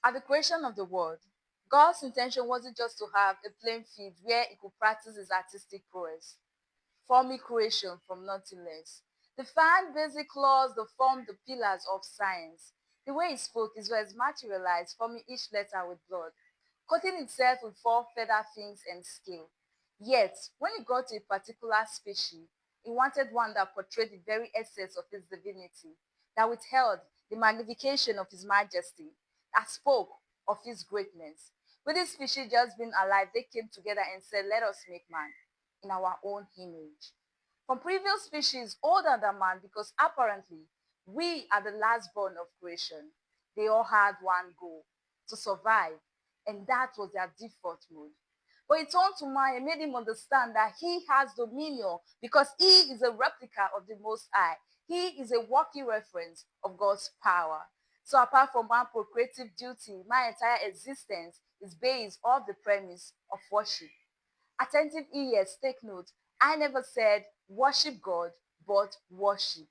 At the creation of the world, God's intention wasn't just to have a plain field where he could practice his artistic prowess, forming creation from nothing less. The five basic laws that form the pillars of science. The way he spoke is was materialized, forming each letter with blood, coating itself with four feather fins and scale. Yet, when he got to a particular species, he wanted one that portrayed the very essence of his divinity, that withheld the magnification of his majesty, that spoke of his greatness. With this species just being alive, they came together and said, "Let us make man in our own image." From previous species older than man, because apparently we are the last born of creation. They all had one goal: to survive, and that was their default mode. But he turned to man and made him understand that he has dominion because he is a replica of the Most High. He is a walking reference of God's power. So apart from my procreative duty, my entire existence is based off the premise of worship. Attentive ears, take note. I never said worship God, but worship.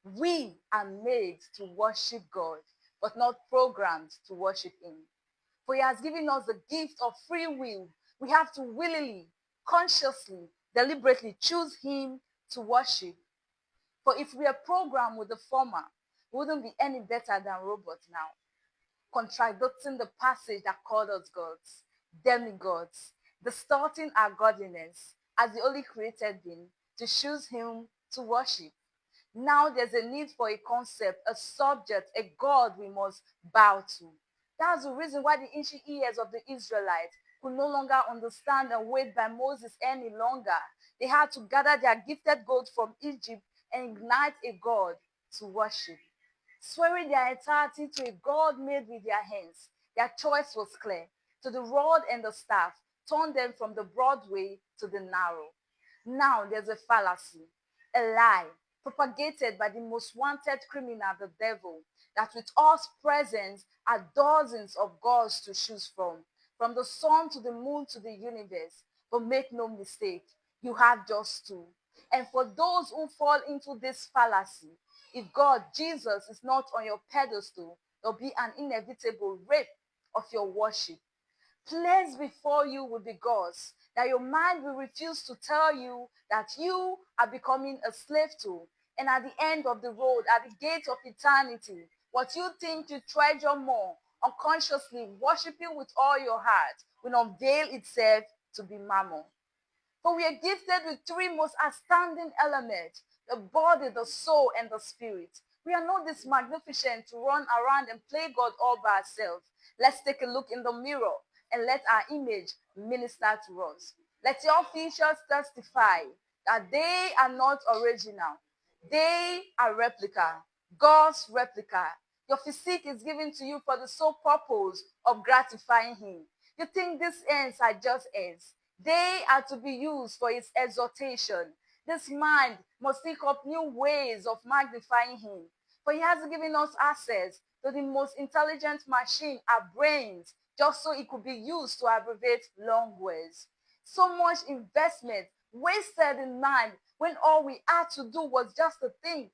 We are made to worship God, but not programmed to worship him. For he has given us the gift of free will. We have to willingly, consciously, deliberately choose him to worship. For if we are programmed with the former, we wouldn't be any better than robots now, contradicting the passage that called us gods, demigods, distorting our godliness as the only created being to choose him to worship. Now there's a need for a concept, a subject, a God we must bow to. That's the reason why the ancient ears of the Israelites could no longer understand and wait by Moses any longer. They had to gather their gifted gold from Egypt and ignite a God to worship. Swearing their entirety to a God made with their hands, their choice was clear. To the rod and the staff, turn them from the broad way to the narrow. Now there's a fallacy, a lie, propagated by the most wanted criminal, the devil, that with us present are dozens of gods to choose from the sun to the moon to the universe. But make no mistake, you have just two. And for those who fall into this fallacy, if God, Jesus, is not on your pedestal, there'll be an inevitable rape of your worship. Placed before you will be God's, that your mind will refuse to tell you that you are becoming a slave to. And at the end of the road, at the gate of eternity, what you think you treasure more, unconsciously worshiping with all your heart, will unveil itself to be mammon. For we are gifted with three most outstanding elements: the body, the soul, and the spirit. We are not this magnificent to run around and play God all by ourselves. Let's take a look in the mirror and let our image minister to us. Let your features testify that they are not original. They are replica, God's replica. Your physique is given to you for the sole purpose of gratifying him. You think these ends are just ends. They are to be used for his exhortation. This mind must think up new ways of magnifying him. For he has given us access to the most intelligent machine, our brains, just so it could be used to abbreviate long words. So much investment wasted in mind when all we had to do was just to think.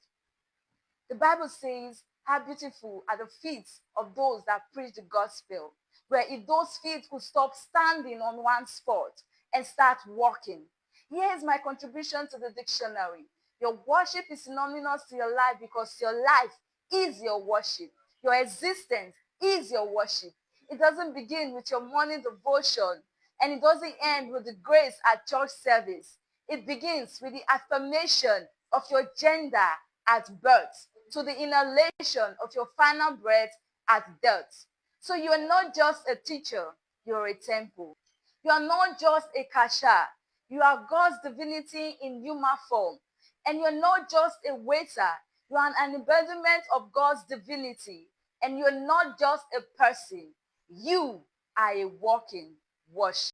The Bible says, "How beautiful are the feet of those that preach the gospel," where if those feet could stop standing on one spot and start walking. Here is my contribution to the dictionary. Your worship is synonymous to your life because your life is your worship. Your existence is your worship. It doesn't begin with your morning devotion, and it doesn't end with the grace at church service. It begins with the affirmation of your gender at birth to the inhalation of your final breath at death. So you are not just a teacher, you're a temple. You are not just a cashier, you are God's divinity in human form. And you're not just a waiter, you are an embodiment of God's divinity. And you're not just a person, you are a walking worship.